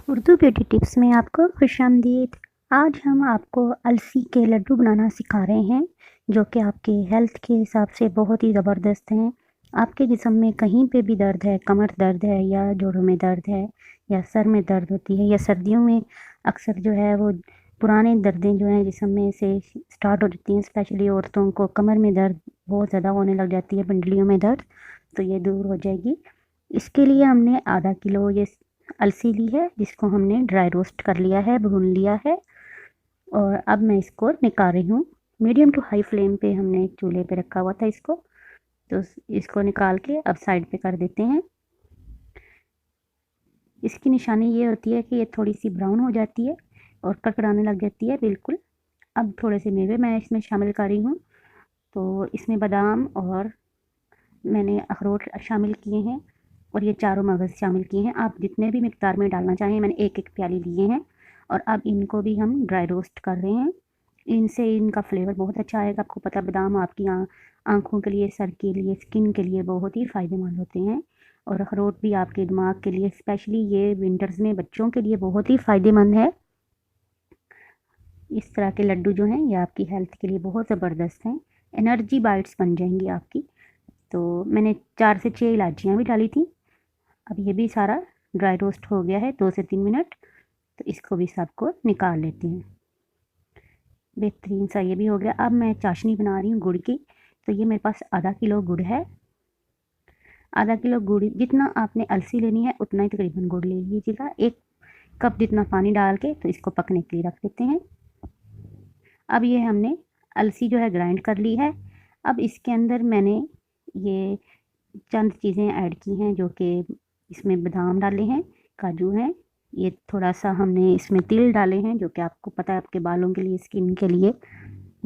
Urdu beauty tips में आपको खुशामदीद। आज हम आपको अलसी के लड्डू बनाना सिखा रहे हैं, जो कि आपके हेल्थ के हिसाब से बहुत ही ज़बरदस्त हैं। आपके जिस्म में कहीं पे भी दर्द है, कमर दर्द है या जोड़ों में दर्द है या सर में दर्द होती है या सर्दियों में अक्सर जो है वो पुराने दर्दें जो हैं जिस्म में से स्टार्ट हो जाती हैं। स्पेशली औरतों को कमर में दर्द बहुत ज़्यादा होने लग जाती है, पिंडलियों में दर्द, तो ये दूर हो जाएगी। इसके लिए हमने आधा किलो ये अलसी ली है, जिसको हमने ड्राई रोस्ट कर लिया है, भून लिया है। और अब मैं इसको निकाल रही हूँ। मीडियम टू हाई फ्लेम पे हमने चूल्हे पे रखा हुआ था इसको, तो इसको निकाल के अब साइड पे कर देते हैं। इसकी निशानी ये होती है कि ये थोड़ी सी ब्राउन हो जाती है और कड़कड़ाने लग जाती है बिल्कुल। अब थोड़े से मेवे मैं इसमें शामिल कर रही हूँ, तो इसमें बादाम और मैंने अखरोट शामिल किए हैं और ये चारों मगज़ शामिल किए हैं। आप जितने भी मिक़दार में डालना चाहें, मैंने एक-एक प्याली लिए हैं। और अब इनको भी हम ड्राई रोस्ट कर रहे हैं। इनसे इनका फ्लेवर बहुत अच्छा आएगा। आपको पता है बादाम आपकी आँखों के लिए, सर के लिए, स्किन के लिए बहुत ही फ़ायदेमंद होते हैं। और अखरोट भी आपके दिमाग के लिए, स्पेशली ये विंटर्स में बच्चों के लिए बहुत ही फ़ायदेमंद है। इस तरह के लड्डू जो हैं ये आपकी हेल्थ के लिए बहुत ज़बरदस्त हैं। एनर्जी बाइट्स बन जाएँगी आपकी। तो मैंने 4 से 6 इलायचियाँ भी डाली थी। अब ये भी सारा ड्राई रोस्ट हो गया है 2 से 3 मिनट, तो इसको भी सबको निकाल लेती हूँ। बेहतरीन सा ये भी हो गया। अब मैं चाशनी बना रही हूँ गुड़ की। तो ये मेरे पास आधा किलो गुड़ है। आधा किलो गुड़, जितना आपने अलसी लेनी है उतना ही तकरीबन गुड़ ले लीजिएगा। 1 कप जितना पानी डाल के तो इसको पकने के लिए रख देते हैं। अब ये हमने अलसी जो है ग्राइंड कर ली है। अब इसके अंदर मैंने ये चंद चीज़ें ऐड की हैं, जो कि इसमें बादाम डाले हैं, काजू हैं, ये थोड़ा-सा हमने इसमें तिल डाले हैं, जो कि आपको पता है आपके बालों के लिए, स्किन के लिए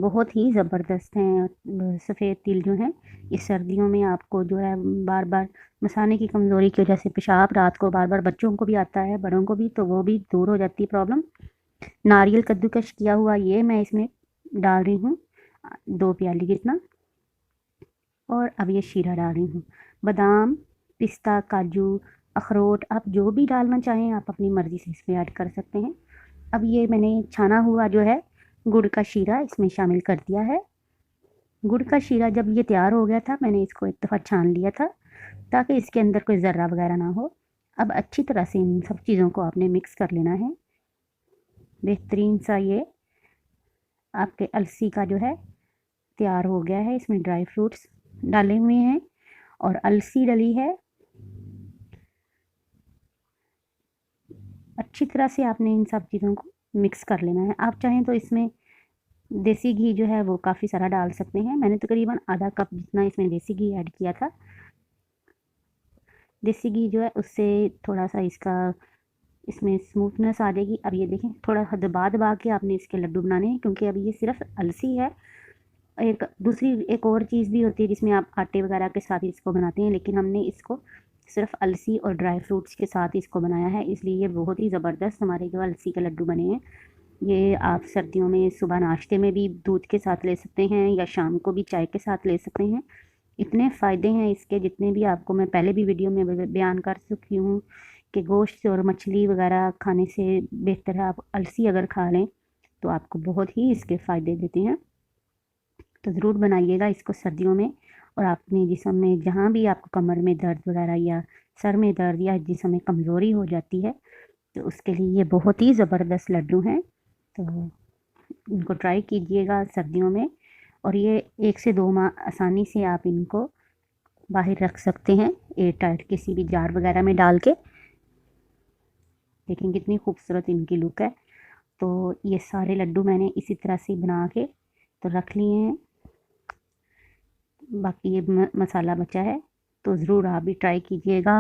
बहुत ही ज़बरदस्त हैं। सफ़ेद तिल जो हैं, ये सर्दियों में आपको जो है बार-बार मसाने की कमज़ोरी की वजह से पेशाब रात को बार-बार बच्चों को भी आता है, बड़ों को भी, तो वो भी दूर हो जाती है प्रॉब्लम। नारियल कद्दूकस किया हुआ ये मैं इसमें डाल रही हूँ 2 प्याली जितना। और अब ये शीरा डाल रही हूँ। बादाम, पिस्ता, काजू, अखरोट, आप जो भी डालना चाहें आप अपनी मर्ज़ी से इसमें ऐड कर सकते हैं। अब ये मैंने छाना हुआ जो है गुड़ का शीरा इसमें शामिल कर दिया है। गुड़ का शीरा जब ये तैयार हो गया था, मैंने इसको एक दफ़ा छान लिया था, ताकि इसके अंदर कोई ज़र्रा वग़ैरह ना हो। अब अच्छी तरह से इन सब चीज़ों को आपने मिक्स कर लेना है। बेहतरीन सा ये आपके अलसी का जो है तैयार हो गया है। इसमें ड्राई फ्रूट्स डाले हुए हैं और अलसी डली है। अच्छी तरह से आपने इन सब चीज़ों को मिक्स कर लेना है। आप चाहें तो इसमें देसी घी जो है वो काफ़ी सारा डाल सकते हैं। मैंने तकरीबन आधा कप जितना इसमें देसी घी ऐड किया था। देसी घी जो है उससे थोड़ा-सा इसमें स्मूथनेस आ जाएगी। अब ये देखें, थोड़ा दबा-दबा के आपने इसके लड्डू बनाने हैं, क्योंकि अब ये सिर्फ़ अलसी है। एक और चीज़ भी होती है जिसमें आप आटे वगैरह के साथ इसको बनाते हैं, लेकिन हमने इसको सिर्फ़ अलसी और ड्राई फ्रूट्स के साथ इसको बनाया है, इसलिए ये बहुत ही ज़बरदस्त हमारे जो अलसी के लड्डू बने हैं। ये आप सर्दियों में सुबह नाश्ते में भी दूध के साथ ले सकते हैं या शाम को भी चाय के साथ ले सकते हैं। इतने फ़ायदे हैं इसके, जितने भी आपको मैं पहले भी वीडियो में बयान कर चुकी हूँ कि गोश्त और मछली वगैरह खाने से बेहतर है आप अलसी अगर खा लें, तो आपको बहुत ही इसके फ़ायदे देते हैं। तो ज़रूर बनाइएगा इसको सर्दियों में। और अपने जिस्म में जहाँ भी आपको कमर में दर्द वगैरह या सर में दर्द या जिस्म में कमज़ोरी हो जाती है, तो उसके लिए ये बहुत ही ज़बरदस्त लड्डू हैं। तो इनको ट्राई कीजिएगा सर्दियों में। और ये 1 से 2 माह आसानी से आप इनको बाहर रख सकते हैं, एयर टाइट किसी भी जार वगैरह में डाल के। देखें कितनी खूबसूरत इनकी लुक है। तो ये सारे लड्डू मैंने इसी तरह से बना के तो रख लिए हैं। बाकी ये मसाला बचा है, तो ज़रूर आप भी ट्राई कीजिएगा।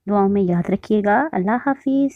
दुआओं में याद रखिएगा। अल्लाह हाफ़िज़।